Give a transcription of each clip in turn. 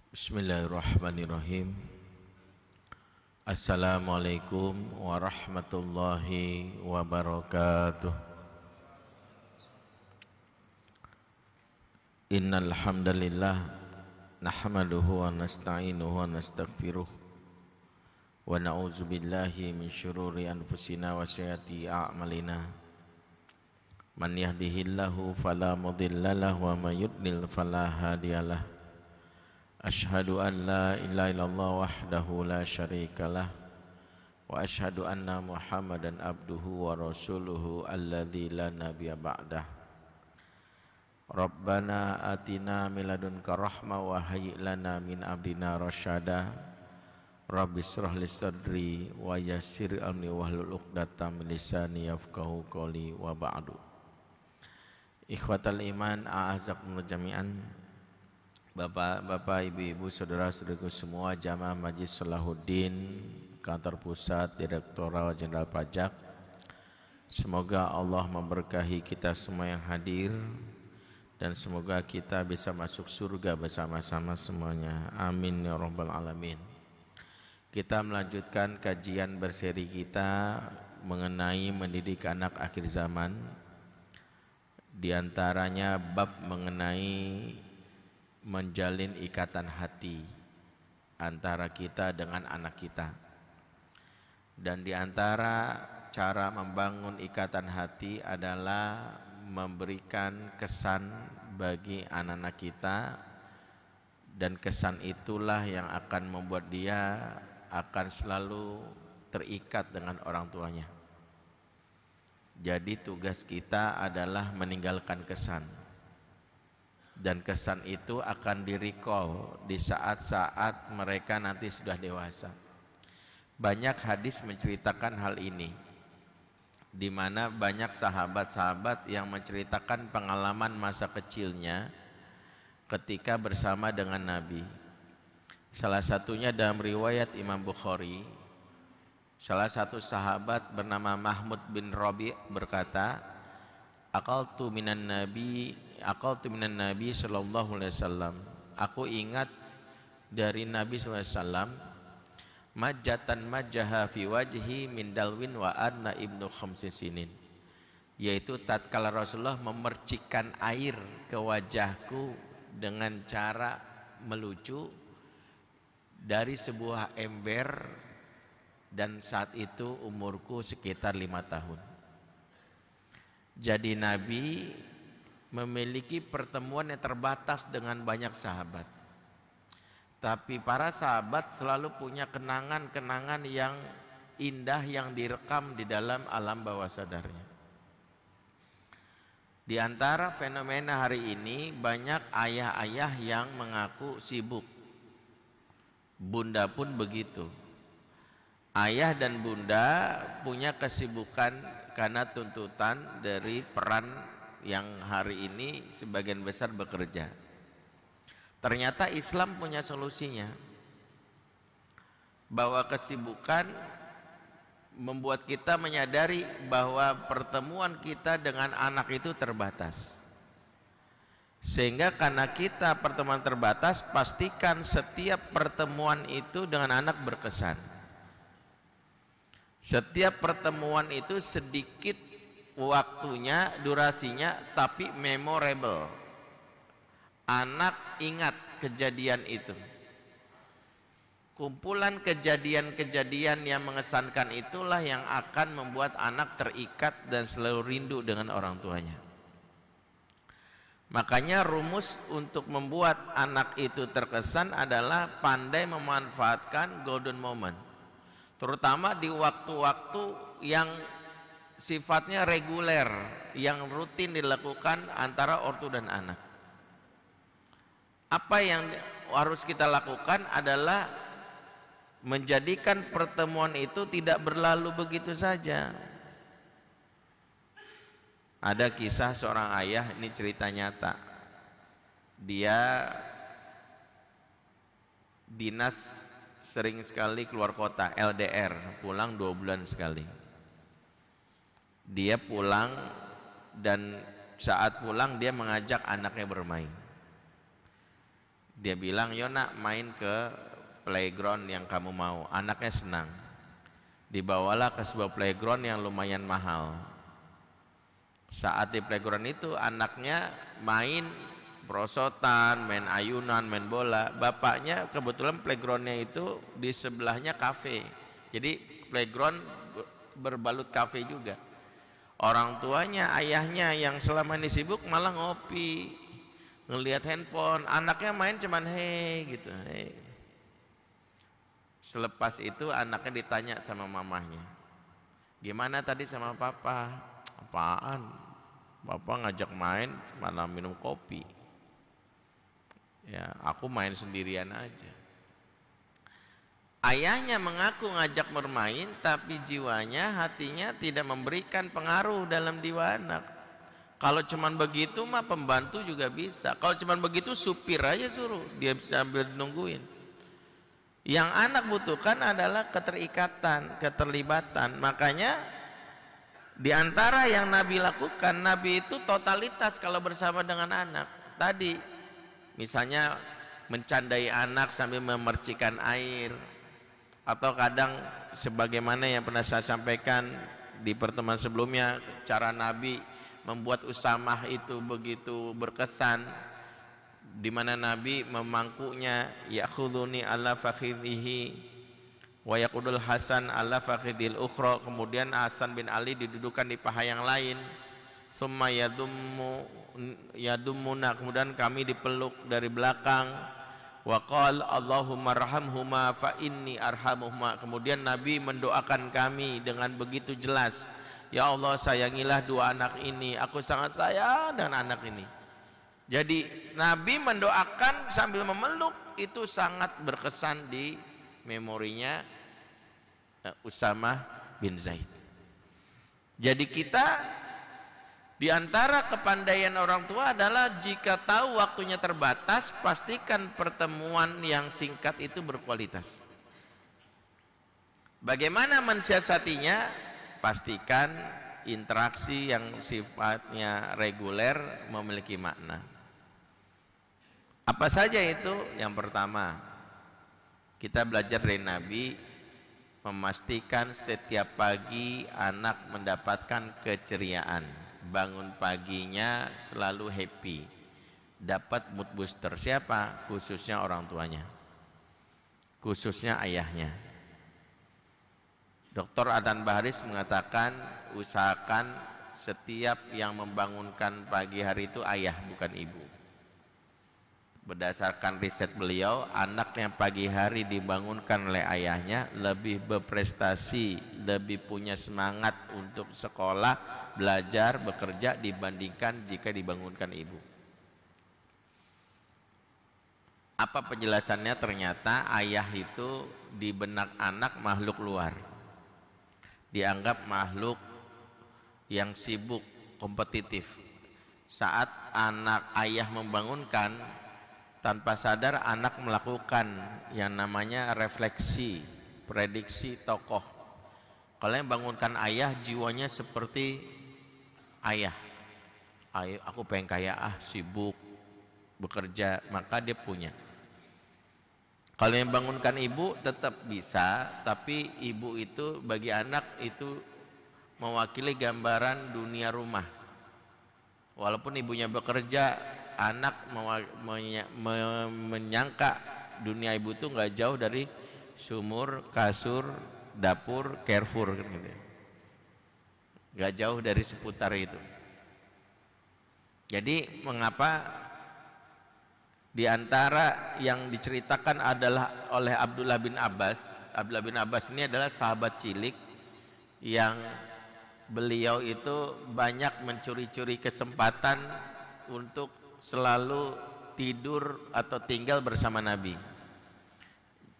Bismillahirrahmanirrahim. Assalamualaikum warahmatullahi wabarakatuh. Innal hamdalillah nahmaduhu wa nasta'inuhu wa nastaghfiruh wa na'udzu billahi min syururi anfusina wa sayyiati a'malina. Man yahdihillahu fala mudhillalah wa may yudlil fala hadiyalah. Ashhadu an la ilaha illallah wahdahu la syarikalah wa ashhadu anna Muhammadan abduhu wa rasuluhu alladzi la nabiyya ba'dah. Rabbana atina min ladunka rahmah wa hayyi lana min amrina rasyada. Rabbi shrah li sadri wa yassir amri wahlul 'uqdatam min lisani yafqahu qawli wa ba'du. Ikhwatal iman, a'azakumullah jami'an. Bapak, ibu-ibu, saudara-saudaraku semua, jamaah Majlis Salahuddin, Kantor Pusat Direktorat Jenderal Pajak. Semoga Allah memberkahi kita semua yang hadir dan semoga kita bisa masuk surga bersama-sama semuanya. Amin ya rabbal alamin. Kita melanjutkan kajian berseri kita mengenai mendidik anak akhir zaman. Di antaranya bab mengenai menjalin ikatan hati antara kita dengan anak kita. Dan di antara cara membangun ikatan hati adalah memberikan kesan bagi anak-anak kita, dan kesan itulah yang akan membuat dia akan selalu terikat dengan orang tuanya. Jadi tugas kita adalah meninggalkan kesan, dan kesan itu akan di-recall di saat-saat mereka nanti sudah dewasa. Banyak hadis menceritakan hal ini, di mana banyak sahabat-sahabat yang menceritakan pengalaman masa kecilnya ketika bersama dengan Nabi. Salah satunya dalam riwayat Imam Bukhari, salah satu sahabat bernama Mahmud bin Rabi' berkata, Aqaltu minan Nabi sallallahu alaihi wasallam. Aku ingat dari Nabi sallallahu alaihi wasallam, majatan majaha fi wajhi min dalwin wa anna ibnu khamsi sinin, yaitu tatkala Rasulullah memercikkan air ke wajahku dengan cara melucu dari sebuah ember, dan saat itu umurku sekitar 5 tahun. Jadi Nabi memiliki pertemuan yang terbatas dengan banyak sahabat, tapi para sahabat selalu punya kenangan-kenangan yang indah yang direkam di dalam alam bawah sadarnya. Di antara fenomena hari ini, banyak ayah-ayah yang mengaku sibuk. Bunda pun begitu. Ayah dan bunda punya kesibukan karena tuntutan dari peran yang hari ini sebagian besar bekerja. Ternyata Islam punya solusinya, bahwa kesibukan membuat kita menyadari bahwa pertemuan kita dengan anak itu terbatas. Sehingga karena kita pertemuan terbatas, pastikan setiap pertemuan itu dengan anak berkesan. Setiap pertemuan itu sedikit waktunya, durasinya, tapi memorable. Anak ingat kejadian itu. Kumpulan kejadian-kejadian yang mengesankan itulah yang akan membuat anak terikat dan selalu rindu dengan orang tuanya. Makanya rumus untuk membuat anak itu terkesan adalah pandai memanfaatkan golden moment, terutama di waktu-waktu yang sifatnya reguler, yang rutin dilakukan antara ortu dan anak. Apa yang harus kita lakukan adalah menjadikan pertemuan itu tidak berlalu begitu saja. Ada kisah seorang ayah, ini cerita nyata. Dia dinas sering sekali keluar kota, LDR, pulang 2 bulan sekali. Dia pulang, dan saat pulang dia mengajak anaknya bermain. Dia bilang, "Yo nak, main ke playground yang kamu mau." Anaknya senang. Dibawalah ke sebuah playground yang lumayan mahal. Saat di playground itu anaknya main perosotan, main ayunan, main bola. Bapaknya kebetulan playgroundnya itu di sebelahnya kafe. Jadi playground berbalut kafe juga. Orang tuanya, ayahnya yang selama ini sibuk malah ngopi, ngelihat handphone. Anaknya main cuman hei gitu, hei. Selepas itu anaknya ditanya sama mamahnya, "Gimana tadi sama papa?" "Apaan? Papa ngajak main malah minum kopi. Ya, aku main sendirian aja." Ayahnya mengaku ngajak bermain, tapi jiwanya, hatinya tidak memberikan pengaruh dalam jiwa anak. Kalau cuman begitu mah pembantu juga bisa. Kalau cuman begitu supir aja suruh, dia sambil nungguin. Yang anak butuhkan adalah keterikatan, keterlibatan. Makanya di antara yang Nabi lakukan, Nabi itu totalitas kalau bersama dengan anak. Tadi misalnya mencandai anak sambil memercikan air, atau kadang sebagaimana yang pernah saya sampaikan di pertemuan sebelumnya, cara Nabi membuat Usamah itu begitu berkesan, di mana Nabi memangkunya, ya'khuduni ala fakhidhihi wa yaqudul Hasan ala fakhidhil ukhra. Kemudian Hasan bin Ali didudukan di paha yang lain. Summa yadummuna, kemudian kami dipeluk dari belakang. Wa qala Allahumma arhamhuma fa inni arhamuhuma. Kemudian Nabi mendoakan kami dengan begitu jelas, "Ya Allah, sayangilah dua anak ini, aku sangat sayang dengan anak ini." Jadi Nabi mendoakan sambil memeluk, itu sangat berkesan di memorinya Usamah bin Zaid. Jadi kita, di antara kepandaian orang tua adalah jika tahu waktunya terbatas, pastikan pertemuan yang singkat itu berkualitas. Bagaimana mensiasatinya? Pastikan interaksi yang sifatnya reguler memiliki makna. Apa saja itu? Yang pertama, kita belajar dari Nabi, memastikan setiap pagi anak mendapatkan keceriaan. Bangun paginya selalu happy, dapat mood booster. Siapa? Khususnya orang tuanya, khususnya ayahnya. Dr. Adnan Baharis mengatakan, usahakan setiap yang membangunkan pagi hari itu ayah, bukan ibu. Berdasarkan riset beliau, anak yang pagi hari dibangunkan oleh ayahnya lebih berprestasi, lebih punya semangat untuk sekolah, belajar, bekerja dibandingkan jika dibangunkan ibu. Apa penjelasannya? Ternyata ayah itu di benak anak makhluk luar, dianggap makhluk yang sibuk, kompetitif. Saat anak ayah membangunkan, tanpa sadar anak melakukan yang namanya refleksi, prediksi tokoh. Kalau yang bangunkan ayah, jiwanya seperti ayah. Ayo, aku pengen kaya, sibuk bekerja, maka dia punya. Kalau yang bangunkan ibu tetap bisa, tapi ibu itu bagi anak itu mewakili gambaran dunia rumah. Walaupun ibunya bekerja, anak menyangka dunia ibu itu nggak jauh dari sumur, kasur, dapur, Carrefour gitu. Nggak jauh dari seputar itu. Jadi mengapa di antara yang diceritakan adalah oleh Abdullah bin Abbas. Abdullah bin Abbas ini adalah sahabat cilik yang beliau itu banyak mencuri-curi kesempatan untuk selalu tidur atau tinggal bersama Nabi.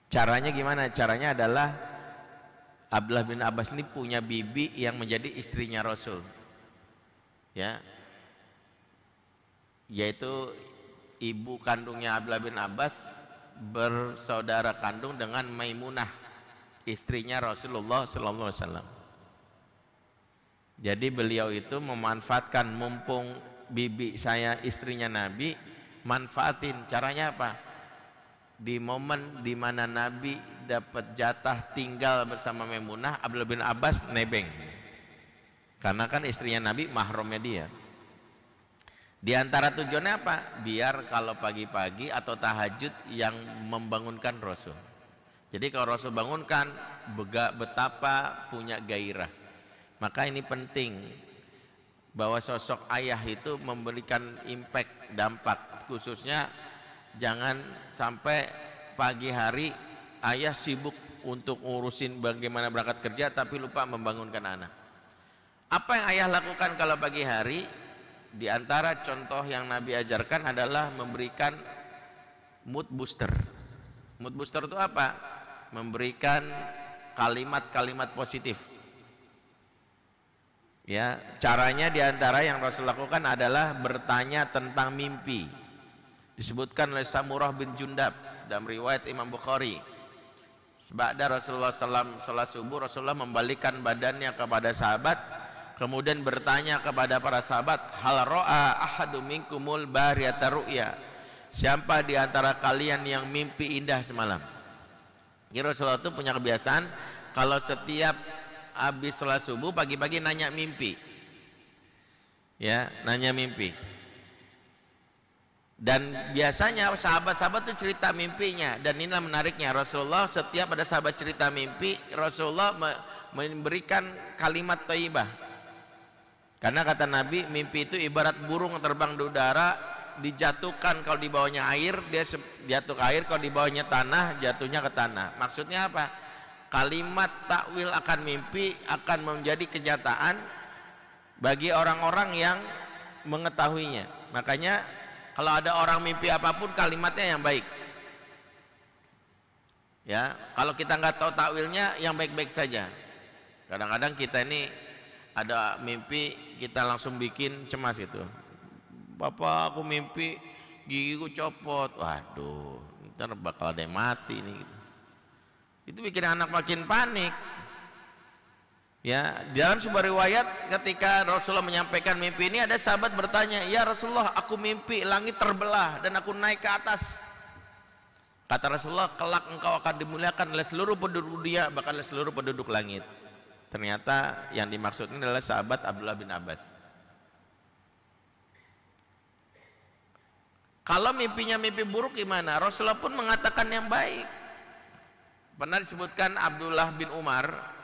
Caranya gimana? Caranya adalah Abdullah bin Abbas ini punya bibi yang menjadi istrinya Rasul, ya, yaitu ibu kandungnya Abdullah bin Abbas bersaudara kandung dengan Maimunah, istrinya Rasulullah SAW. Jadi beliau itu memanfaatkan, mumpung bibi saya istrinya Nabi, manfaatin. Caranya apa? di momen di mana Nabi dapat jatah tinggal bersama Maimunah, Abdullah bin Abbas nebeng. Karena kan istrinya Nabi, mahramnya dia. Di antara tujuannya apa? Biar kalau pagi-pagi atau tahajud yang membangunkan Rasul. Jadi kalau Rasul bangunkan, betapa punya gairah. Maka ini penting bahwa sosok ayah itu memberikan impact, dampak. Khususnya jangan sampai pagi hari ayah sibuk untuk ngurusin bagaimana berangkat kerja tapi lupa membangunkan anak. Apa yang ayah lakukan kalau pagi hari? Di antara contoh yang Nabi ajarkan adalah memberikan mood booster. Mood booster itu apa? Memberikan kalimat-kalimat positif. Ya, caranya di antara yang Rasul lakukan adalah bertanya tentang mimpi. Disebutkan oleh Samurah bin Jundab dalam riwayat Imam Bukhari. Sebada Rasulullah SAW salat subuh, Rasulullah membalikkan badannya kepada sahabat, kemudian bertanya kepada para sahabat, hal ro'a ahadu minkumul bariyata ru'ya, siapa di antara kalian yang mimpi indah semalam? Jadi Rasulullah itu punya kebiasaan kalau setiap habis sholat subuh pagi-pagi nanya mimpi, ya, nanya mimpi. Dan biasanya sahabat-sahabat itu cerita mimpinya, dan inilah menariknya, Rasulullah setiap ada sahabat cerita mimpi, Rasulullah memberikan kalimat thayyibah. Karena kata Nabi, mimpi itu ibarat burung terbang di udara, dijatuhkan kalau di bawahnya air, dia jatuh ke air, kalau di bawahnya tanah, jatuhnya ke tanah. Maksudnya apa? Kalimat takwil akan mimpi akan menjadi kenyataan bagi orang-orang yang mengetahuinya. Makanya kalau ada orang mimpi apapun, kalimatnya yang baik. Ya, kalau kita nggak tahu takwilnya, yang baik-baik saja. Kadang-kadang kita ini ada mimpi, kita langsung bikin cemas gitu. Bapak, aku mimpi gigiku copot. Waduh, ntar bakal ada yang mati nih. Itu bikin anak makin panik. Ya, dalam sebuah riwayat ketika Rasulullah menyampaikan mimpi ini, ada sahabat bertanya, ya Rasulullah, aku mimpi langit terbelah dan aku naik ke atas. Kata Rasulullah, kelak engkau akan dimuliakan oleh seluruh penduduk dunia, bahkan oleh seluruh penduduk langit. Ternyata yang dimaksud ini adalah sahabat Abdullah bin Abbas. Kalau mimpinya mimpi buruk gimana? Rasulullah pun mengatakan yang baik. Pernah disebutkan Abdullah bin Umar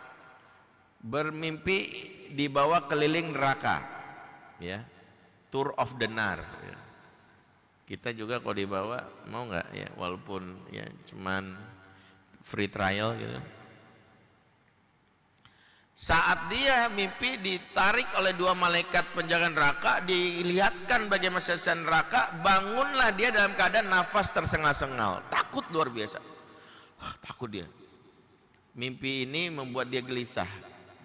bermimpi dibawa keliling neraka, ya, tour of the nar. Ya. Kita juga kalau dibawa mau nggak ya, walaupun ya cuman free trial gitu. Saat dia mimpi ditarik oleh dua malaikat penjaga neraka, dilihatkan bagaimana siksa neraka, bangunlah dia dalam keadaan nafas tersengal-sengal, takut luar biasa. Takut dia. Mimpi ini membuat dia gelisah.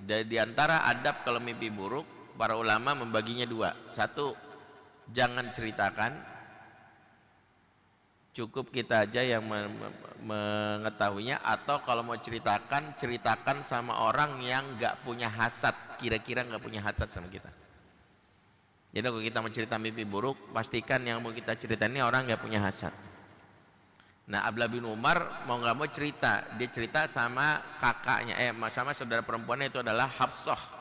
Dan di antara adab kalau mimpi buruk, para ulama membaginya dua. Satu, jangan ceritakan, cukup kita aja yang mengetahuinya, atau kalau mau ceritakan, ceritakan sama orang yang nggak punya hasad, kira-kira nggak punya hasad sama kita. Jadi kalau kita mau cerita mimpi buruk, pastikan yang mau kita ceritain ini orang nggak punya hasad. Nah, Abdullah bin Umar mau nggak mau cerita, dia cerita sama kakaknya, sama saudara perempuannya, itu adalah Hafsah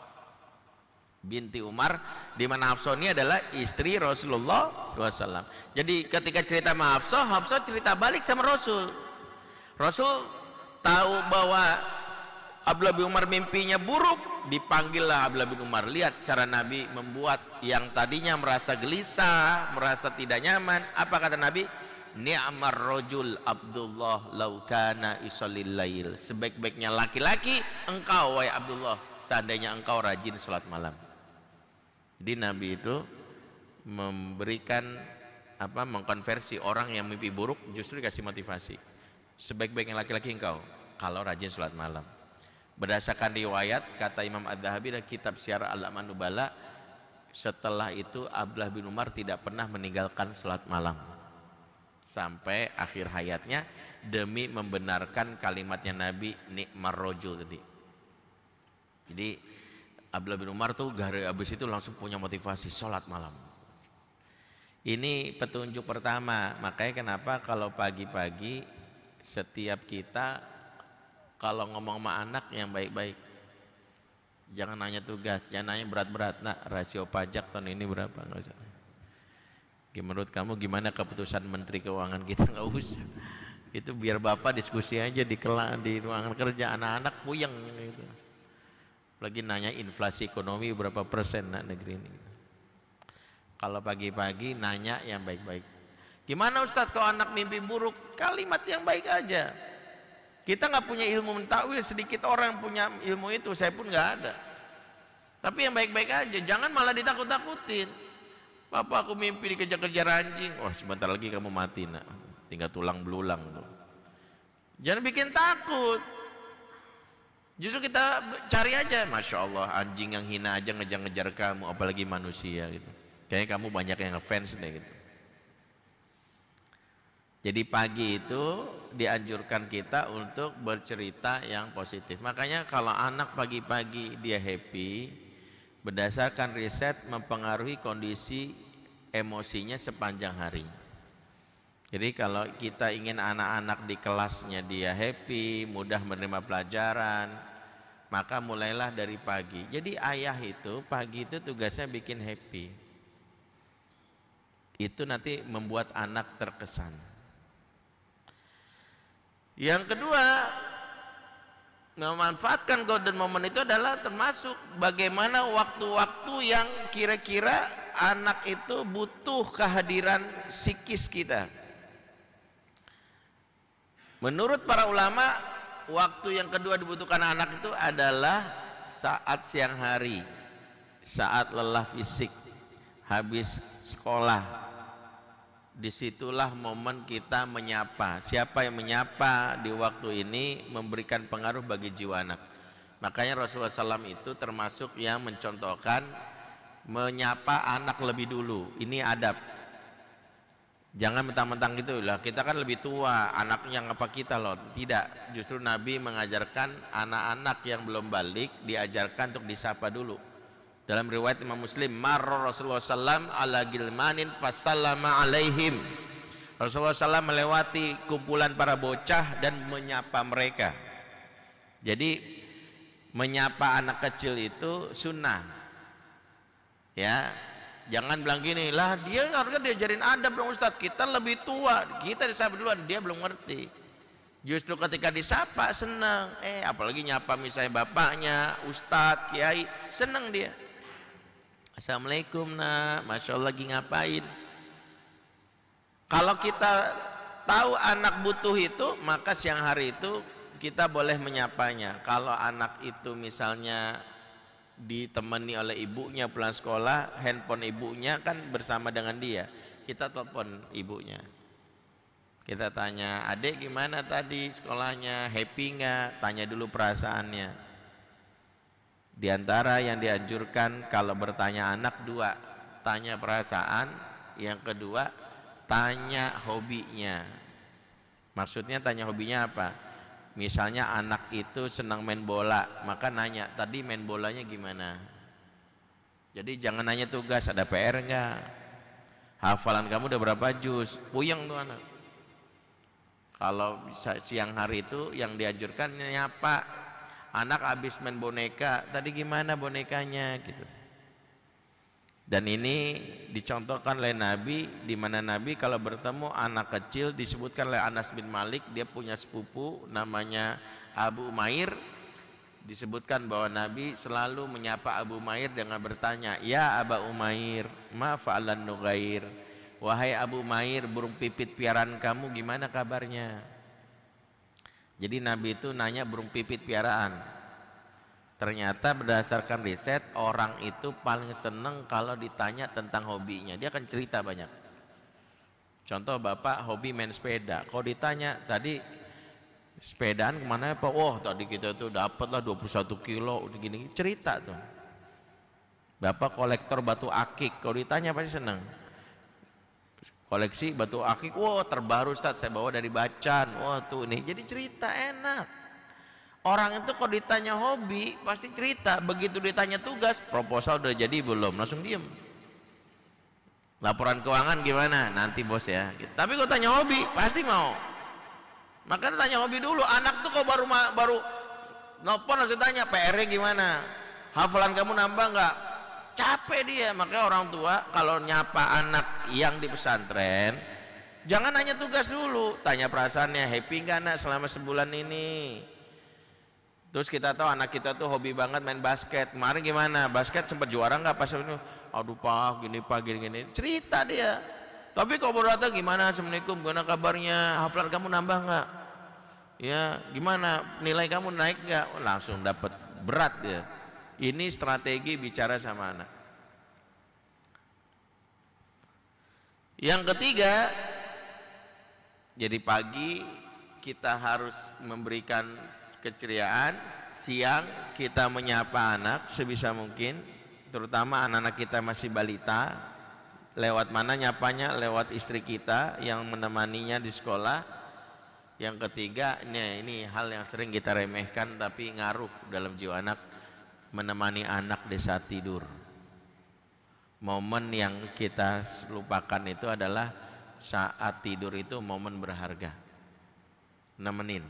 binti Umar, di mana Hafsah ini adalah istri Rasulullah SAW. Jadi ketika cerita sama Hafsah, Hafsah cerita balik sama Rasul. Rasul tahu bahwa Abdullah bin Umar mimpinya buruk, dipanggillah Abdullah bin Umar. Lihat cara Nabi membuat yang tadinya merasa gelisah, merasa tidak nyaman. Apa kata Nabi? Ni'mar rajul Abdullah laukana isallil lail. Sebaik-baiknya laki-laki engkau wahai Abdullah, seandainya engkau rajin sholat malam. Jadi Nabi itu memberikan mengkonversi orang yang mimpi buruk, justru dikasih motivasi. Sebaik-baiknya laki-laki engkau kalau rajin sholat malam. Berdasarkan riwayat kata Imam Adz-Dzahabi dan kitab Syiar A'lam Nubala, setelah itu Abdullah bin Umar tidak pernah meninggalkan sholat malam sampai akhir hayatnya, demi membenarkan kalimatnya Nabi ni'mar rajul tadi. Jadi Abdullah bin Umar tuh habis itu langsung punya motivasi sholat malam. Ini petunjuk pertama. Makanya kenapa kalau pagi-pagi setiap kita kalau ngomong sama anak yang baik-baik. Jangan nanya tugas, jangan nanya berat-berat. Nah, rasio pajak tahun ini berapa? Nggak usah. Menurut kamu gimana keputusan Menteri Keuangan kita? Nggak usah. Itu biar bapak diskusi aja di ruangan kerja. Anak-anak puyeng gitu. Lagi nanya inflasi ekonomi berapa persen negeri ini. Kalau pagi-pagi nanya yang baik-baik. Gimana Ustadz kalau anak mimpi buruk? Kalimat yang baik aja. Kita nggak punya ilmu mentakwil, sedikit orang punya ilmu itu, saya pun nggak ada. Tapi yang baik-baik aja, jangan malah ditakut-takutin. Bapak aku mimpi dikejar-kejar anjing. Wah sebentar lagi kamu mati nak, tinggal tulang belulang tuh. Jangan bikin takut. Justru kita cari aja, Masya Allah anjing yang hina aja ngejar-ngejar kamu, apalagi manusia gitu. Kayaknya kamu banyak yang ngefans deh gitu. Jadi pagi itu dianjurkan kita untuk bercerita yang positif. Makanya kalau anak pagi-pagi dia happy, berdasarkan riset mempengaruhi kondisi emosinya sepanjang hari. Jadi kalau kita ingin anak-anak di kelasnya dia happy, mudah menerima pelajaran, maka mulailah dari pagi. Jadi ayah itu pagi itu tugasnya bikin happy. Itu nanti membuat anak terkesan. Yang kedua, memanfaatkan golden moment itu adalah termasuk bagaimana waktu-waktu yang kira-kira anak itu butuh kehadiran psikis kita. Menurut para ulama, waktu yang kedua dibutuhkan anak itu adalah saat siang hari, saat lelah fisik, habis sekolah. Disitulah momen kita menyapa. Siapa yang menyapa di waktu ini memberikan pengaruh bagi jiwa anak. Makanya Rasulullah SAW itu termasuk yang mencontohkan menyapa anak lebih dulu. Ini adab. Jangan mentang-mentang gitu lah. Kita kan lebih tua, anaknya ngapa kita loh. Tidak. Justru Nabi mengajarkan anak-anak yang belum balik diajarkan untuk disapa dulu. Dalam riwayat Imam Muslim, marra Rasulullah SAW ala gilmanin fasallama alaihim. Rasulullah SAW melewati kumpulan para bocah dan menyapa mereka. Jadi menyapa anak kecil itu sunnah. Ya, jangan bilang gini, lah dia harusnya diajarin adab dong Ustadz. Kita lebih tua, kita disapa duluan, dia belum ngerti. Justru ketika disapa senang. Apalagi nyapa misalnya bapaknya, Ustadz, kiai, senang dia. Assalamualaikum nak, Masya Allah lagi ngapain? Kalau kita tahu anak butuh itu, maka siang hari itu kita boleh menyapanya. Kalau anak itu misalnya ditemani oleh ibunya pulang sekolah, handphone ibunya kan bersama dengan dia, kita telepon ibunya. Kita tanya, adek gimana tadi sekolahnya, happy nggak? Tanya dulu perasaannya. Di antara yang dianjurkan kalau bertanya anak dua, tanya perasaan, yang kedua tanya hobinya. Maksudnya tanya hobinya apa? Misalnya anak itu senang main bola, maka nanya tadi main bolanya gimana. Jadi jangan nanya tugas, ada PR enggak, hafalan kamu udah berapa juz, puyeng tuh anak. Kalau siang hari itu yang dianjurkan nyapa. Anak habis main boneka, tadi gimana bonekanya gitu. Dan ini dicontohkan oleh Nabi, di mana Nabi kalau bertemu anak kecil disebutkan oleh Anas bin Malik, dia punya sepupu namanya Abu Umair. Disebutkan bahwa Nabi selalu menyapa Abu Umair dengan bertanya, ya Aba Umair, ma fa'alan nughair. Wahai Abu Umair, burung pipit piaraan kamu gimana kabarnya? Jadi Nabi itu nanya burung pipit piaraan. Ternyata berdasarkan riset, orang itu paling seneng kalau ditanya tentang hobinya. Dia akan cerita banyak. Contoh bapak hobi main sepeda. Kalau ditanya tadi sepedaan kemana ya Pak? Wah tadi kita tuh dapatlah 21 kilo gini, cerita tuh. Bapak kolektor batu akik. Kalau ditanya pasti seneng. Koleksi batu akik, wah terbaru Ustaz, saya bawa dari Bacan, wah tuh nih, jadi cerita enak. Orang itu kalau ditanya hobi pasti cerita, begitu ditanya tugas, proposal udah jadi belum, langsung diem. Laporan keuangan gimana? Nanti bos ya. Tapi kalau tanya hobi pasti mau. Makanya tanya hobi dulu. Anak tuh kok baru nelpon harus tanya PR-nya gimana, hafalan kamu nambah nggak, capek dia. Makanya orang tua kalau nyapa anak yang di pesantren jangan nanya tugas dulu, tanya perasaannya, happy nggak nak selama sebulan ini. Terus kita tahu anak kita tuh hobi banget main basket, kemarin gimana, basket sempat juara nggak pas itu, aduh pak gini, cerita dia. Tapi kalau baru datang gimana, assalamualaikum, gimana kabarnya, hafalan kamu nambah nggak, ya gimana, nilai kamu naik nggak, langsung dapat berat ya. Ini strategi bicara sama anak. Yang ketiga, jadi pagi kita harus memberikan keceriaan, siang kita menyapa anak sebisa mungkin, terutama anak-anak kita masih balita. Lewat mana nyapanya? Lewat istri kita yang menemaninya di sekolah. Yang ketiga, ini hal yang sering kita remehkan tapi ngaruh dalam jiwa anak, menemani anak di saat tidur. Momen yang kita lupakan itu adalah saat tidur, itu momen berharga. Nemenin.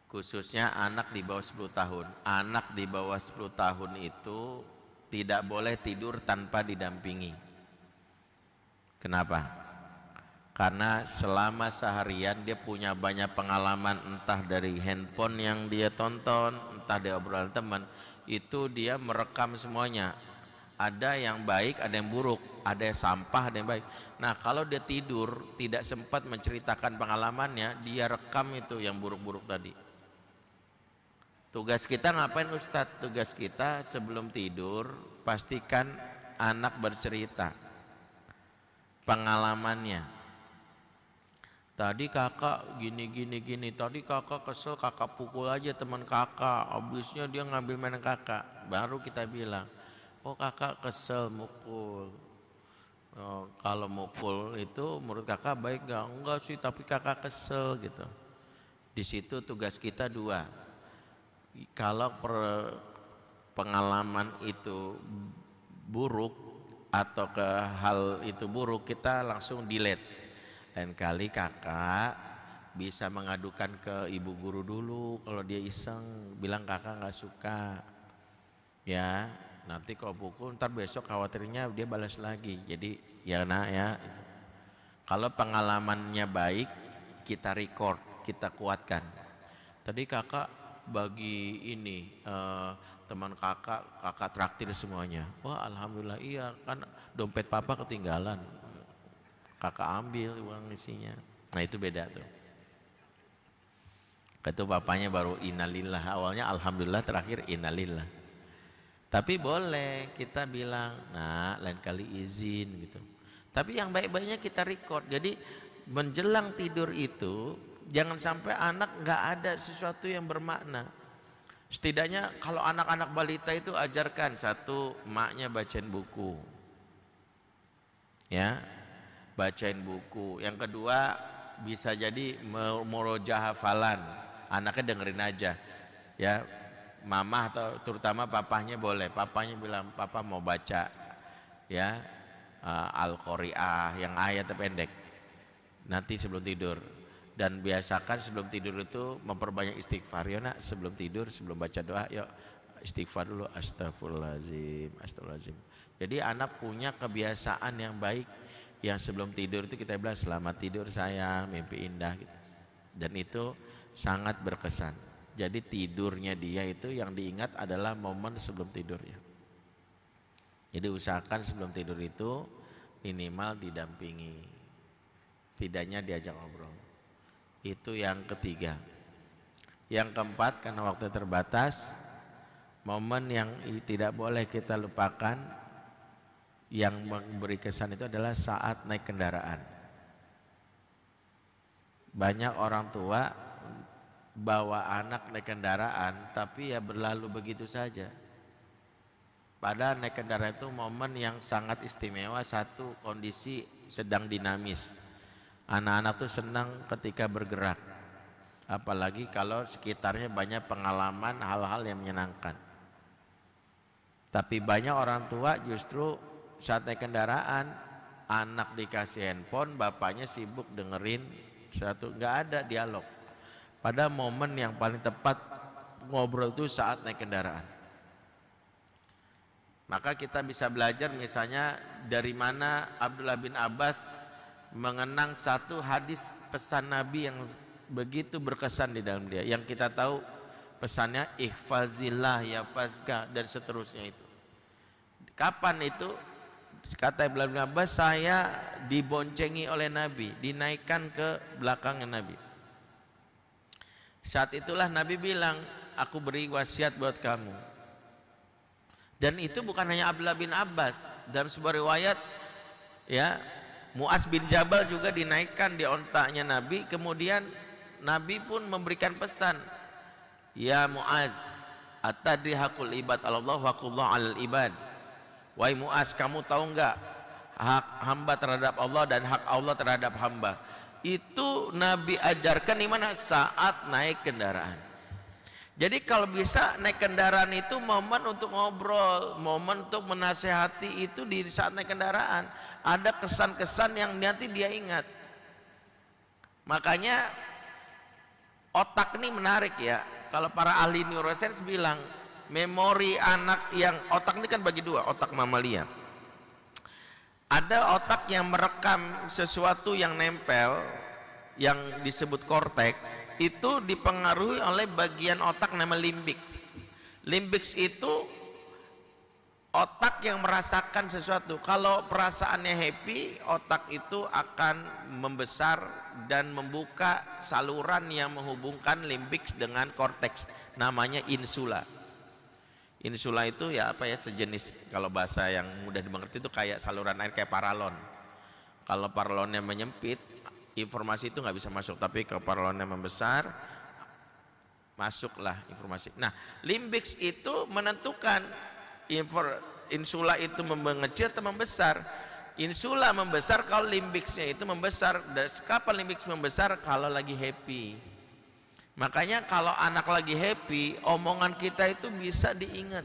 Khususnya anak di bawah 10 tahun. Anak di bawah 10 tahun itu tidak boleh tidur tanpa didampingi. Kenapa? Karena selama seharian dia punya banyak pengalaman, entah dari handphone yang dia tonton, entah dari obrolan teman, itu dia merekam semuanya. Ada yang baik, ada yang buruk, ada yang sampah, ada yang baik. Nah kalau dia tidur tidak sempat menceritakan pengalamannya, dia rekam itu yang buruk-buruk tadi. Tugas kita ngapain Ustadz? Tugas kita sebelum tidur pastikan anak bercerita pengalamannya. Tadi kakak gini, tadi kakak kesel, kakak pukul aja teman kakak, habisnya dia ngambil mainan kakak. Baru kita bilang, oh kakak kesel mukul. Oh, kalau mukul itu menurut kakak baik gak? Enggak sih, tapi kakak kesel gitu. Di situ tugas kita dua. Kalau pengalaman itu buruk atau ke hal itu buruk, kita langsung delete. Lain kali kakak bisa mengadukan ke ibu guru dulu kalau dia iseng, bilang kakak nggak suka. Ya, nanti kalau pukul ntar besok khawatirnya dia balas lagi. Jadi ya nak ya. Kalau pengalamannya baik, kita record, kita kuatkan. Tadi kakak bagi ini teman kakak traktir semuanya. Wah alhamdulillah, iya kan dompet papa ketinggalan, kakak ambil uang isinya. Nah itu beda tuh. Itu bapaknya baru innalillah, awalnya alhamdulillah, terakhir innalillah. Tapi boleh kita bilang, nah lain kali izin gitu. Tapi yang baik-baiknya kita record. Jadi menjelang tidur itu jangan sampai anak nggak ada sesuatu yang bermakna. Setidaknya kalau anak-anak balita itu ajarkan, satu, emaknya bacain buku, ya, bacain buku. Yang kedua bisa jadi murojaah hafalan, anaknya dengerin aja, ya, mama atau terutama papahnya boleh. Papahnya bilang, papa mau baca, ya, Al-Qari'ah yang ayatnya pendek, nanti sebelum tidur. Dan biasakan sebelum tidur itu memperbanyak istighfar. Ya nak, sebelum tidur, sebelum baca doa, yuk istighfar dulu, astagfirullahaladzim, astagfirullahaladzim. Jadi anak punya kebiasaan yang baik, yang sebelum tidur itu kita bilang selamat tidur sayang, mimpi indah gitu. Dan itu sangat berkesan. Jadi tidurnya dia itu yang diingat adalah momen sebelum tidurnya. Jadi usahakan sebelum tidur itu minimal didampingi, setidaknya diajak ngobrol. Itu yang ketiga. Yang keempat, karena waktu terbatas, momen yang tidak boleh kita lupakan yang memberi kesan itu adalah saat naik kendaraan. Banyak orang tua bawa anak naik kendaraan tapi ya berlalu begitu saja. Padahal naik kendaraan itu momen yang sangat istimewa. Satu, kondisi sedang dinamis. Anak-anak tuh senang ketika bergerak, apalagi kalau sekitarnya banyak pengalaman hal-hal yang menyenangkan. Tapi banyak orang tua justru saat naik kendaraan, anak dikasih handphone, bapaknya sibuk dengerin Satu, nggak ada dialog. Pada momen yang paling tepat ngobrol itu saat naik kendaraan. Maka kita bisa belajar misalnya dari mana Abdullah bin Abbas mengenang satu hadis pesan Nabi yang begitu berkesan di dalam dia. Yang kita tahu pesannya ihfazillah yafazka dan seterusnya itu. Kapan itu? Kata Abdullah bin Abbas, saya diboncengi oleh Nabi, dinaikkan ke belakangnya Nabi. Saat itulah Nabi bilang, aku beri wasiat buat kamu. Dan itu bukan hanya Abdullah bin Abbas. Dalam sebuah riwayat, ya, Mu'az bin Jabal juga dinaikkan di ontaknya Nabi. Kemudian Nabi pun memberikan pesan, ya Mu'az, atadri hakul ibad Allah wa hakullah alal ibad. Wahai Mu'az, kamu tahu enggak hak hamba terhadap Allah dan hak Allah terhadap hamba? Itu Nabi ajarkan di mana? Saat naik kendaraan. Jadi kalau bisa naik kendaraan itu momen untuk ngobrol, momen untuk menasehati, itu di saat naik kendaraan. Ada kesan-kesan yang nanti dia ingat. Makanya otak ini menarik ya. Kalau para ahli neuroscience bilang, memori anak yang otak ini kan bagi dua, otak mamalia. Ada otak yang merekam sesuatu yang nempel, yang disebut korteks, itu dipengaruhi oleh bagian otak nama limbix. Limbix itu otak yang merasakan sesuatu. Kalau perasaannya happy, otak itu akan membesar dan membuka saluran yang menghubungkan limbix dengan korteks, namanya insula. Insula itu ya apa ya, sejenis, kalau bahasa yang mudah dimengerti itu kayak saluran air, kayak paralon. Kalau paralonnya menyempit, informasi itu nggak bisa masuk, tapi kalau paralonnya membesar, masuklah informasi. Nah, limbix itu menentukan insula itu mengecil atau membesar. Insula membesar kalau limbixnya itu membesar. Dan kapan limbix membesar? Kalau lagi happy. Makanya kalau anak lagi happy, omongan kita itu bisa diingat.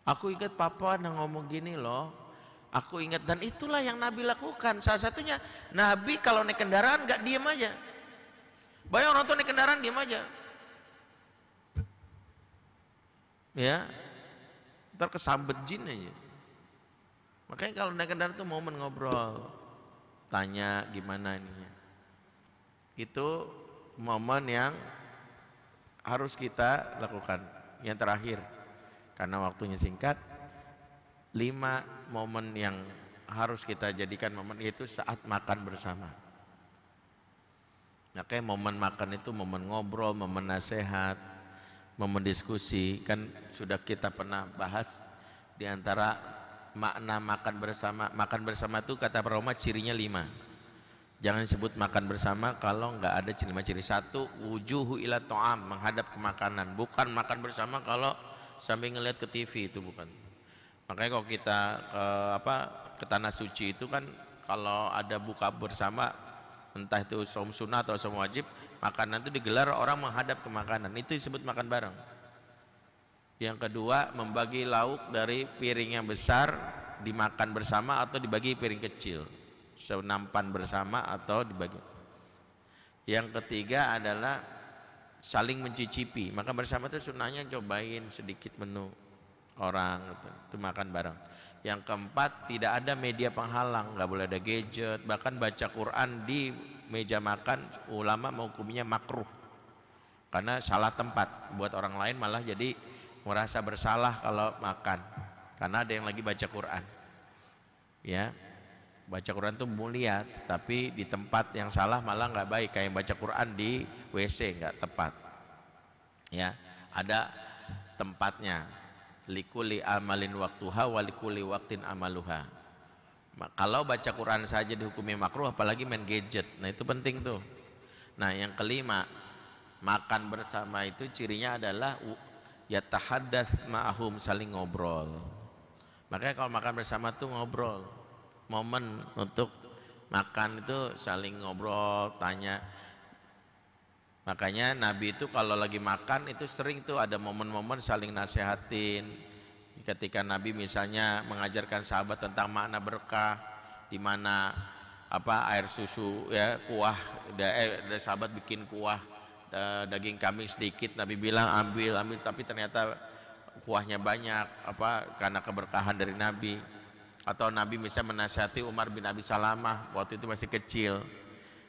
Aku ingat papa yang ngomong gini loh, aku ingat. Dan itulah yang Nabi lakukan. Salah satunya, Nabi kalau naik kendaraan gak diem aja. Banyak orang tuh naik kendaraan diem aja, ya, ntar kesambet jin aja. Makanya kalau naik kendaraan tuh momen ngobrol, tanya gimana ininya. Itu momen yang harus kita lakukan. Yang terakhir, karena waktunya singkat, 5 momen yang harus kita jadikan momen, yaitu saat makan bersama. Makanya momen makan itu momen ngobrol, momen nasihat, momen diskusi. Kan sudah kita pernah bahas di antara makna makan bersama. Makan bersama itu kata para ulama cirinya 5. Jangan disebut makan bersama kalau nggak ada ciri-ciri. 1, wujuhu ila ta'am, menghadap ke makanan. Bukan makan bersama kalau sambil ngelihat ke TV, itu bukan. Makanya kalau kita ke tanah suci itu kan kalau ada buka bersama, entah itu saum sunnah atau saum wajib, makanan itu digelar orang menghadap ke makanan. Itu disebut makan bareng. Yang kedua, membagi lauk dari piring yang besar dimakan bersama atau dibagi piring kecil, senampan bersama atau dibagi. Yang ketiga adalah saling mencicipi. Makan bersama itu sunnahnya cobain sedikit menu orang, itu makan bareng. Yang keempat, tidak ada media penghalang, nggak boleh ada gadget. Bahkan baca Quran di meja makan, ulama menghukumnya makruh karena salah tempat. Buat orang lain malah jadi merasa bersalah kalau makan, karena ada yang lagi baca Quran. Ya, baca Quran itu mulia, tapi di tempat yang salah malah nggak baik. Kayak baca Quran di WC nggak tepat. Ya, ada tempatnya. Likuli amalin waktuha walikuli waktin amaluha. Kalau baca Quran saja dihukumi makruh, apalagi main gadget. Nah itu penting tuh. Nah yang kelima, makan bersama itu cirinya adalah yatahaddats ma'ahum, saling ngobrol. Makanya kalau makan bersama tuh ngobrol. Momen untuk makan itu saling ngobrol, tanya. Makanya Nabi itu kalau lagi makan itu sering tuh ada momen-momen saling nasihatin. Ketika Nabi misalnya mengajarkan sahabat tentang makna berkah, di mana air susu ya, kuah, sahabat bikin kuah daging kambing sedikit, Nabi bilang ambil, tapi ternyata kuahnya banyak, karena keberkahan dari Nabi. Atau Nabi bisa menasihati Umar bin Abi Salamah, waktu itu masih kecil.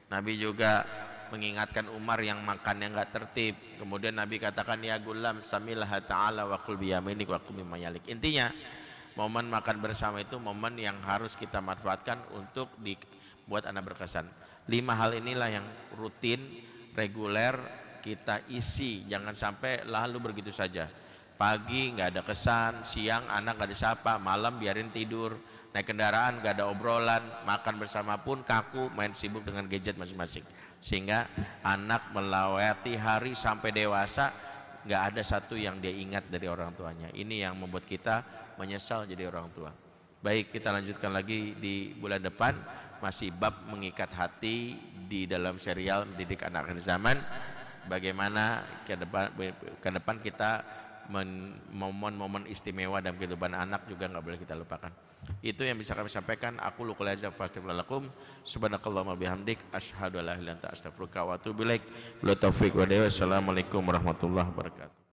Nabi juga mengingatkan Umar yang makannya nggak tertib. Kemudian Nabi katakan, ya gulam samillaha ta'ala wa qul biyaminik wa qul mimma yalik. Intinya momen makan bersama itu momen yang harus kita manfaatkan untuk dibuat anak berkesan. 5 hal inilah yang rutin, reguler kita isi, jangan sampai lalu begitu saja. Pagi nggak ada kesan, siang anak nggak disapa, malam biarin tidur, naik kendaraan nggak ada obrolan, makan bersama pun kaku, main sibuk dengan gadget masing-masing, sehingga anak melewati hari sampai dewasa nggak ada satu yang dia ingat dari orang tuanya. Ini yang membuat kita menyesal jadi orang tua. Baik, kita lanjutkan lagi di bulan depan, masih bab mengikat hati di dalam serial Mendidik Anak Akhir Zaman. Bagaimana ke depan kita momen-momen istimewa dalam kehidupan anak juga nggak boleh kita lupakan. Itu yang bisa kami sampaikan. Aku luqul azza fastaghfirullah. Subhanakallahumma bihamdik asyhadu an la ilaha illa anta astaghfiruka wa atubu ilaik. Wassalamualaikum warahmatullahi wabarakatuh.